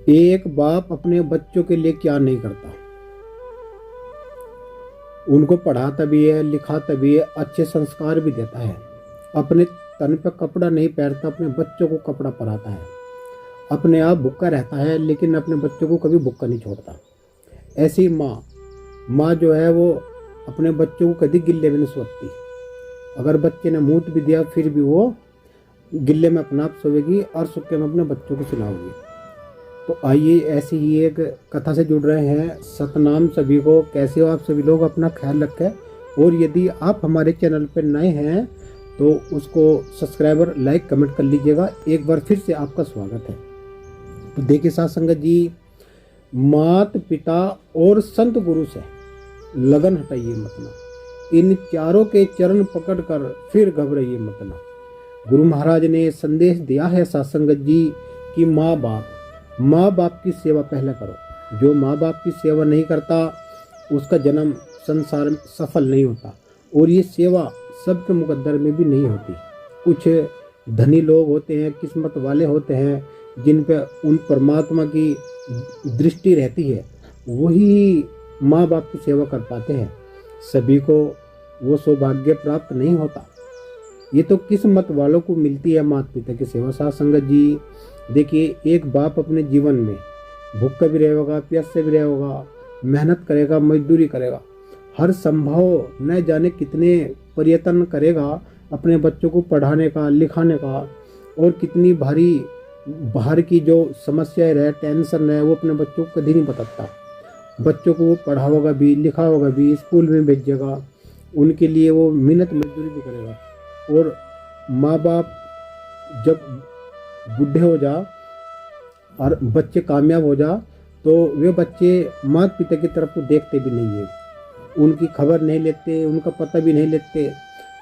एक बाप अपने बच्चों के लिए क्या नहीं करता। उनको पढ़ाता भी है, लिखाता भी है, अच्छे संस्कार भी देता है। अपने तन पे कपड़ा नहीं पहनता, अपने बच्चों को कपड़ा पहनाता है। अपने आप भूखा रहता है लेकिन अपने बच्चों को कभी भूखा नहीं छोड़ता। ऐसी माँ जो है वो अपने बच्चों को कभी गिल्ले में नहीं सोती। अगर बच्चे ने मूत भी दिया फिर भी वो गिल्ले में अपना आप सोएगी और सूखे में अपने बच्चों को सुनाओगी। तो आइए ऐसी ही एक कथा से जुड़ रहे हैं। सतनाम सभी को। कैसे हो आप सभी लोग? अपना ख्याल रखें। और यदि आप हमारे चैनल पर नए हैं तो उसको सब्सक्राइबर लाइक कमेंट कर लीजिएगा। एक बार फिर से आपका स्वागत है। तो देखिए साथ संगत जी, मात पिता और संत गुरु से लगन हटाइए मत ना। इन चारों के चरण पकड़कर फिर घबराइए मत ना। गुरु महाराज ने संदेश दिया है साथ संगत जी कि माँ बाप की सेवा पहले करो। जो माँ बाप की सेवा नहीं करता उसका जन्म संसार में सफल नहीं होता। और ये सेवा सबके मुकद्दर में भी नहीं होती। कुछ धनी लोग होते हैं, किस्मत वाले होते हैं, जिन पे उन परमात्मा की दृष्टि रहती है, वही माँ बाप की सेवा कर पाते हैं। सभी को वो सौभाग्य प्राप्त नहीं होता। ये तो किस्मत वालों को मिलती है माता पिता की सेवा। साथ संगत जी देखिए, एक बाप अपने जीवन में भूखा भी रहेगा, प्यासे भी रहेगा, मेहनत करेगा, मजदूरी करेगा, हर संभव न जाने कितने प्रयत्न करेगा अपने बच्चों को पढ़ाने का, लिखाने का। और कितनी भारी बाहर की जो समस्याएं रहे, टेंशन है, वो अपने बच्चों को कभी नहीं बताता। बच्चों को वो पढ़ाओगा भी, लिखाओगा भी, स्कूल में भेजेगा, उनके लिए वो मेहनत मजदूरी भी करेगा। और माँ बाप जब बूढ़े हो जा और बच्चे कामयाब हो जा तो वे बच्चे माता पिता की तरफ को देखते भी नहीं है, उनकी खबर नहीं लेते, उनका पता भी नहीं लेते।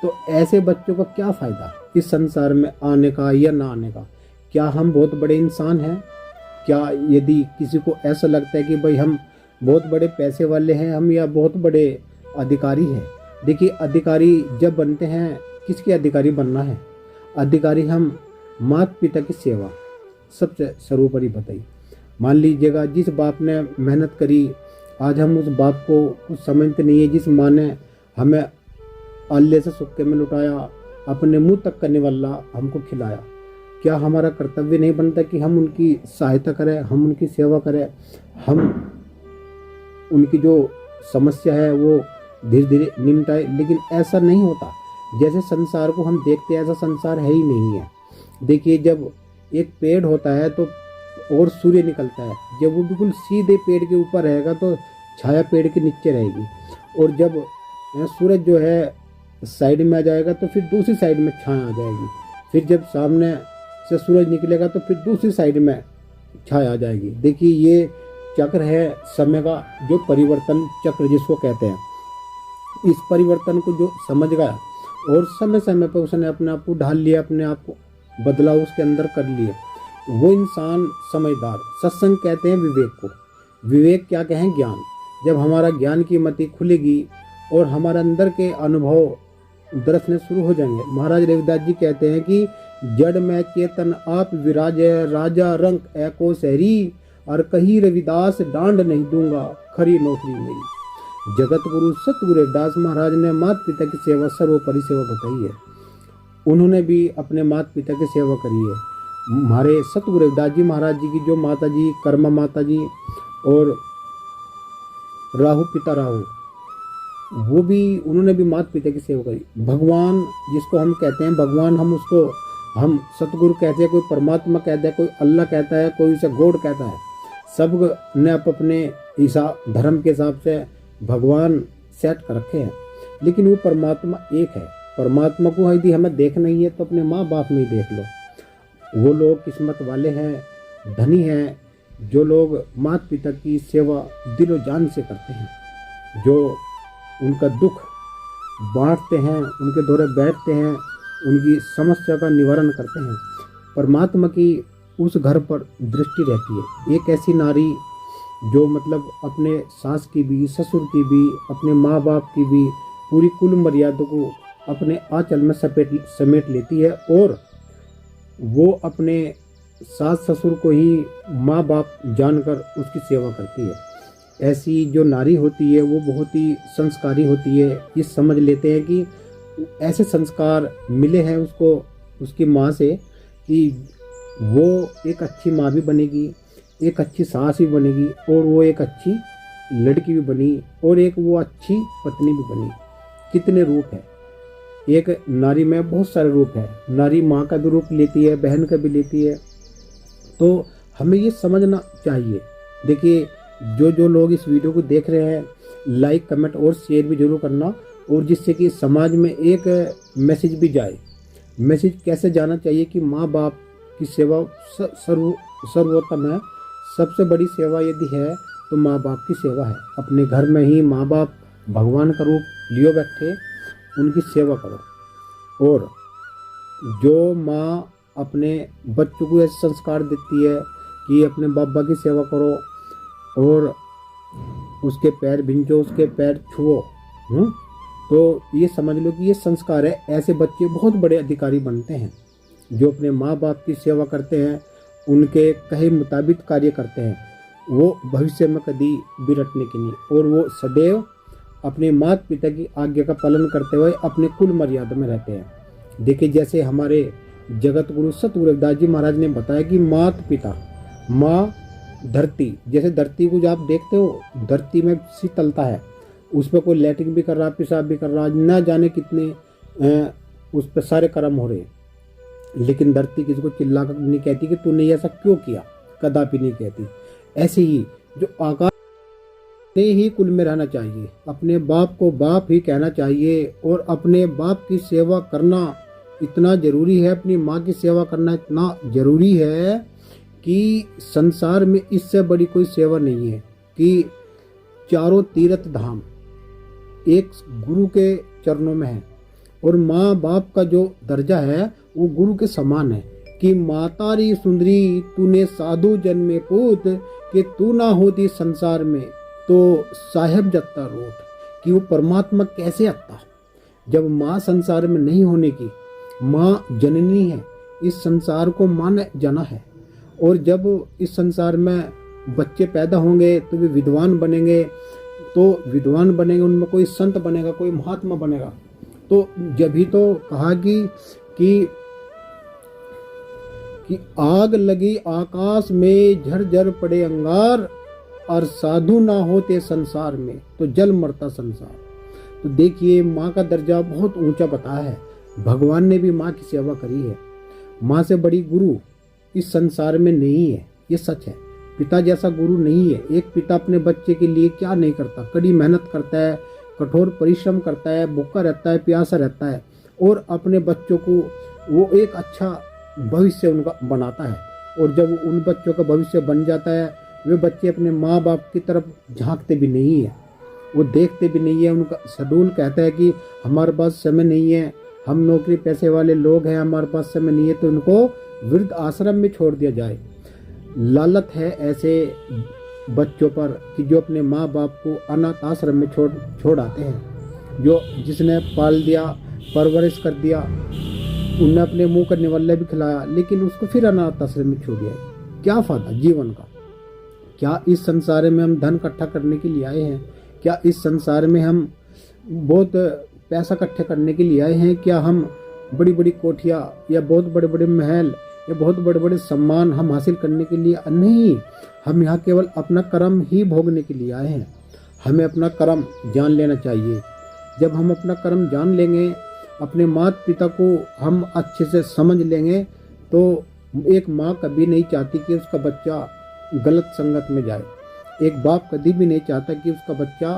तो ऐसे बच्चों का क्या फ़ायदा इस संसार में आने का या ना आने का? क्या हम बहुत बड़े इंसान हैं? क्या यदि किसी को ऐसा लगता है कि भाई हम बहुत बड़े पैसे वाले हैं, हम या बहुत बड़े अधिकारी हैं? देखिए, अधिकारी जब बनते हैं, किसके अधिकारी बनना है? अधिकारी हम माता पिता की सेवा सबसे सर्वोपरि बताइए। मान लीजिएगा जिस बाप ने मेहनत करी, आज हम उस बाप को कुछ समझते नहीं है। जिस माँ ने हमें आले से सुक्के में लुटाया, अपने मुंह तक करने वाला हमको खिलाया, क्या हमारा कर्तव्य नहीं बनता कि हम उनकी सहायता करें, हम उनकी सेवा करें, हम उनकी जो समस्या है वो धीरे धीरे निपटाए? लेकिन ऐसा नहीं होता। जैसे संसार को हम देखते हैं ऐसा संसार है ही नहीं है। देखिए, जब एक पेड़ होता है तो और सूर्य निकलता है, जब वो बिल्कुल सीधे पेड़ के ऊपर रहेगा तो छाया पेड़ के नीचे रहेगी। और जब सूरज जो है साइड में आ जाएगा तो फिर दूसरी साइड में छाया आ जाएगी। फिर जब सामने से सूरज निकलेगा तो फिर दूसरी साइड में छाया आ जाएगी। देखिए, ये चक्र है समय का, जो परिवर्तन चक्र जिसको कहते हैं। इस परिवर्तन को जो समझ गया और समय समय पर उसने अपने आप को ढाल लिया, अपने आप को बदलाव उसके अंदर कर लिए, वो इंसान समझदार। सत्संग कहते हैं विवेक को। विवेक क्या कहें? ज्ञान। जब हमारा ज्ञान की मति खुलेगी और हमारे अंदर के अनुभव दर्शने शुरू हो जाएंगे। महाराज रविदास जी कहते हैं कि जड़ में चेतन आप विराजे, राजा रंग एको शहरी, और कहीं रविदास डांड नहीं दूंगा, खरी नौकरी मेरी। जगत गुरु सतगुरु रविदास महाराज ने माता पिता की सेवा सर्वोपरि सेवा बताई है। उन्होंने भी अपने माता पिता की सेवा करी है। हमारे सतगुरु रविदास जी महाराज जी की जो माता जी कर्मा माता जी और राहु पिता राहु, वो भी उन्होंने भी माता पिता की सेवा करी। भगवान जिसको हम कहते हैं, भगवान हम सतगुरु कहते हैं, कोई परमात्मा कहता है, कोई अल्लाह कहता है, कोई उसे गॉड कहता है। सब ने अपने धर्म के हिसाब से भगवान सेट कर रखे हैं, लेकिन वो परमात्मा एक है। परमात्मा को यदि हमें देखना ही है तो अपने माँ बाप में ही देख लो। वो लोग किस्मत वाले हैं, धनी हैं, जो लोग माता पिता की सेवा दिलो जान से करते हैं, जो उनका दुख बांटते हैं, उनके दौरे बैठते हैं, उनकी समस्या का निवारण करते हैं। परमात्मा की उस घर पर दृष्टि रहती है। एक ऐसी नारी जो मतलब अपने सास की भी, ससुर की भी, अपने माँ बाप की भी पूरी कुल मर्यादा को अपने आंचल में समेट लेती है, और वो अपने सास ससुर को ही माँ बाप जानकर उसकी सेवा करती है। ऐसी जो नारी होती है वो बहुत ही संस्कारी होती है। ये समझ लेते हैं कि ऐसे संस्कार मिले हैं उसको उसकी माँ से कि वो एक अच्छी माँ भी बनेगी, एक अच्छी सास भी बनेगी, और वो एक अच्छी लड़की भी बनी, और एक वो अच्छी पत्नी भी बनी। कितने रूप है एक नारी में, बहुत सारे रूप है। नारी माँ का भी रूप लेती है, बहन का भी लेती है। तो हमें ये समझना चाहिए। देखिए, जो लोग इस वीडियो को देख रहे हैं, लाइक कमेंट और शेयर भी जरूर करना, और जिससे कि समाज में एक मैसेज भी जाए। मैसेज कैसे जाना चाहिए कि माँ बाप की सेवा सर्वोत्तम है। सबसे बड़ी सेवा यदि है तो माँ बाप की सेवा है। अपने घर में ही माँ बाप भगवान का रूप लियो बैठे, उनकी सेवा करो। और जो माँ अपने बच्चों को ऐसे संस्कार देती है कि अपने बाबा की सेवा करो और उसके पैर भिंचो, उसके पैर छुओ, तो ये समझ लो कि ये संस्कार है। ऐसे बच्चे बहुत बड़े अधिकारी बनते हैं जो अपने माँ बाप की सेवा करते हैं, उनके कहे मुताबिक कार्य करते हैं। वो भविष्य में कभी बिगड़ने की नहीं, और वो सदैव अपने माता पिता की आज्ञा का पालन करते हुए अपने कुल मर्यादा में रहते हैं। देखिए, जैसे हमारे जगत गुरु सतगुरु रविदास जी महाराज ने बताया कि माता पिता, माँ धरती, जैसे धरती को जो आप देखते हो, धरती में शीतलता है, उस पर कोई लैट्रिन भी कर रहा, पेशाब भी कर रहा, ना जाने कितने उस पर सारे कर्म हो रहे, लेकिन धरती किसी को चिल्ला कर नहीं कहती कि तूने ऐसा क्यों किया, कदापि नहीं कहती। ऐसे ही जो आकाश ने ही कुल में रहना चाहिए, अपने बाप को बाप ही कहना चाहिए, और अपने बाप की सेवा करना इतना जरूरी है, अपनी माँ की सेवा करना इतना जरूरी है कि संसार में इससे बड़ी कोई सेवा नहीं है। कि चारों तीर्थ धाम एक गुरु के चरणों में है, और माँ बाप का जो दर्जा है वो गुरु के समान है। कि मातारी सुंदरी तूने साधु जन्मे पूत, कि तू ना होती संसार में तो साहेब जत्ता रोट। कि वो परमात्मा कैसे आता जब माँ संसार में नहीं होने की। माँ जननी है, इस संसार को माँ ने जाना है, और जब इस संसार में बच्चे पैदा होंगे तो वे विद्वान बनेंगे, उनमें कोई संत बनेगा, कोई महात्मा बनेगा। तो जब ही तो कहा कि आग लगी आकाश में, झरझर पड़े अंगार, और साधु ना होते संसार में तो जल मरता संसार। तो देखिए, माँ का दर्जा बहुत ऊंचा बताया है। भगवान ने भी माँ की सेवा करी है। माँ से बड़ी गुरु इस संसार में नहीं है, ये सच है। पिता जैसा गुरु नहीं है। एक पिता अपने बच्चे के लिए क्या नहीं करता, कड़ी मेहनत करता है, कठोर परिश्रम करता है, भूखा रहता है, प्यासा रहता है, और अपने बच्चों को वो एक अच्छा भविष्य उनका बनाता है। और जब उन बच्चों का भविष्य बन जाता है, वे बच्चे अपने माँ बाप की तरफ झांकते भी नहीं है, वो देखते भी नहीं है। उनका शेड्यूल कहता है कि हमारे पास समय नहीं है, हम नौकरी पैसे वाले लोग हैं, हमारे पास समय नहीं है, तो उनको वृद्ध आश्रम में छोड़ दिया जाए। लालत है ऐसे बच्चों पर कि जो अपने माँ बाप को अनाथ आश्रम में छोड़ आते हैं। जो जिसने पाल दिया, परवरिश कर दिया, उन्हें अपने मुंह का निवल्ले भी खिलाया, लेकिन उसको फिर अनाथ आश्रम में छोड़ दिया। क्या फायदा जीवन का? क्या इस संसार में हम धन इकट्ठा करने के लिए आए हैं? क्या इस संसार में हम बहुत पैसा इकट्ठे करने के लिए आए हैं? क्या हम बड़ी बड़ी कोठियाँ या बहुत बड़े बड़े महल या बहुत बड़े बड़े सम्मान हम हासिल करने के लिए नहीं? हम यहाँ केवल अपना कर्म ही भोगने के लिए आए हैं। हमें अपना कर्म जान लेना चाहिए। जब हम अपना कर्म जान लेंगे, अपने माता पिता को हम अच्छे से समझ लेंगे, तो एक माँ कभी नहीं चाहती कि उसका बच्चा गलत संगत में जाए। एक बाप कभी भी नहीं चाहता कि उसका बच्चा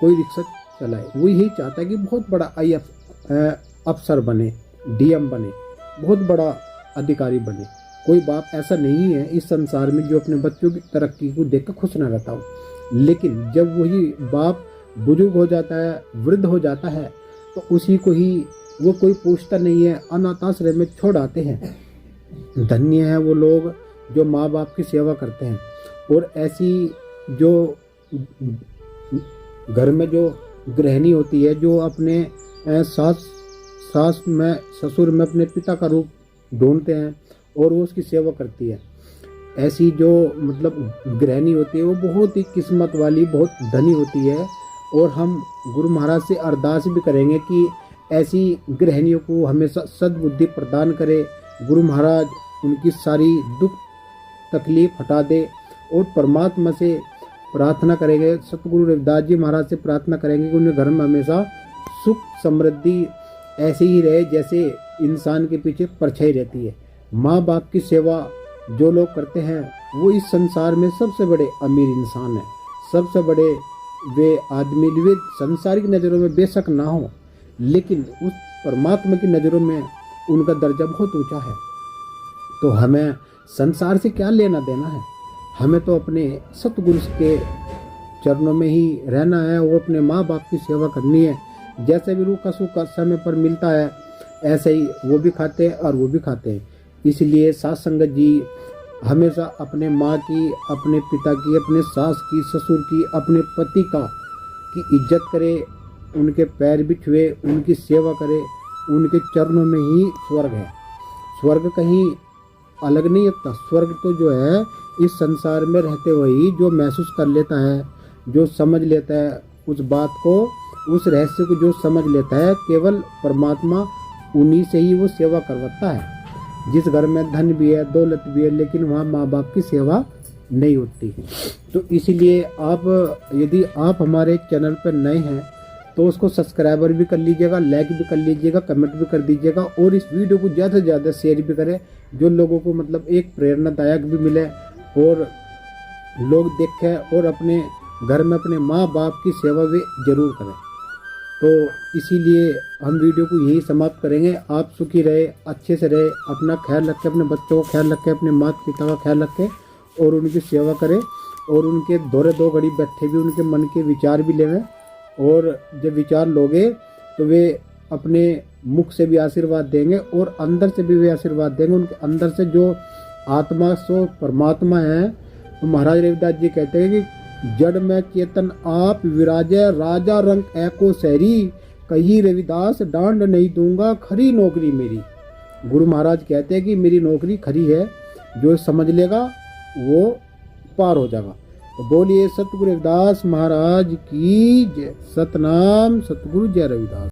कोई रिक्शा चलाए। वो यही चाहता है कि बहुत बड़ा अफसर बने, डीएम बने, बहुत बड़ा अधिकारी बने। कोई बाप ऐसा नहीं है इस संसार में जो अपने बच्चों की तरक्की को देखकर खुश न रहता हो। लेकिन जब वही बाप बुजुर्ग हो जाता है, वृद्ध हो जाता है, तो उसी को ही वो कोई पूछता नहीं है, अनाथ आश्रम में छोड़ आते हैं। धन्य है वो लोग जो माँ बाप की सेवा करते हैं। और ऐसी जो घर में जो गृहिणी होती है, जो अपने सास में, ससुर में अपने पिता का रूप ढूंढते हैं, और वो उसकी सेवा करती है। ऐसी जो मतलब गृहिणी होती है वो बहुत ही किस्मत वाली, बहुत धनी होती है। और हम गुरु महाराज से अरदास भी करेंगे कि ऐसी गृहिणियों को हमेशा सद्बुद्धि प्रदान करे। गुरु महाराज उनकी सारी दुख तकलीफ हटा दे। और परमात्मा से प्रार्थना करेंगे, सतगुरु रविदास जी महाराज से प्रार्थना करेंगे कि उनके घर में हमेशा सुख समृद्धि ऐसे ही रहे जैसे इंसान के पीछे परछाई रहती है। माँ बाप की सेवा जो लोग करते हैं वो इस संसार में सबसे बड़े अमीर इंसान हैं, सबसे बड़े वे आदमी। वे संसारिक नज़रों में बेशक ना हो, लेकिन उस परमात्मा की नज़रों में उनका दर्जा बहुत ऊंचा है। तो हमें संसार से क्या लेना देना है, हमें तो अपने सतगुरु के चरणों में ही रहना है और अपने माँ बाप की सेवा करनी है। जैसे भी रूखा सूखा समय पर मिलता है ऐसे ही वो भी खाते हैं और वो भी खाते हैं। इसलिए साथ संगत जी हमेशा अपने माँ की, अपने पिता की, अपने सास की, ससुर की, अपने पति की इज्जत करे, उनके पैर भी छुए, उनकी सेवा करे। उनके चरणों में ही स्वर्ग है। स्वर्ग कहीं अलग नहीं होता। स्वर्ग तो जो है इस संसार में रहते हुए ही जो महसूस कर लेता है, जो समझ लेता है उस बात को, उस रहस्य को जो समझ लेता है, केवल परमात्मा उन्हीं से ही वो सेवा करवाता है। जिस घर में धन भी है, दौलत भी है, लेकिन वहाँ माँ बाप की सेवा नहीं होती। तो इसीलिए यदि आप हमारे चैनल पर नए हैं तो उसको सब्सक्राइबर भी कर लीजिएगा, लाइक भी कर लीजिएगा, कमेंट भी कर दीजिएगा और इस वीडियो को ज़्यादा से ज़्यादा शेयर भी करें, जो लोगों को मतलब एक प्रेरणादायक भी मिले और लोग देखें और अपने घर में अपने माँ बाप की सेवा भी जरूर करें। तो इसीलिए हम वीडियो को यही समाप्त करेंगे। आप सुखी रहे, अच्छे से रहे, अपना ख्याल रखें, अपने बच्चों का ख्याल रखें, अपने माता पिता का ख्याल रखें और उनकी सेवा करें। और उनके दौरे दो घड़ी बैठे भी उनके मन के विचार भी लेवें। और जब विचार लोगे तो वे अपने मुख से भी आशीर्वाद देंगे और अंदर से भी वे आशीर्वाद देंगे। उनके अंदर से जो आत्मा सो परमात्मा है। तो महाराज रविदास जी कहते हैं कि जड़ में चेतन आप विराजे, राजा रंग ऐको शहरी, कही रविदास डांड नहीं दूंगा, खरी नौकरी मेरी। गुरु महाराज कहते हैं कि मेरी नौकरी खरी है, जो समझ लेगा वो पार हो जाएगा। तो बोलिए सतगुरु रविदास महाराज की जय। सतनाम सतगुरु जय रविदास।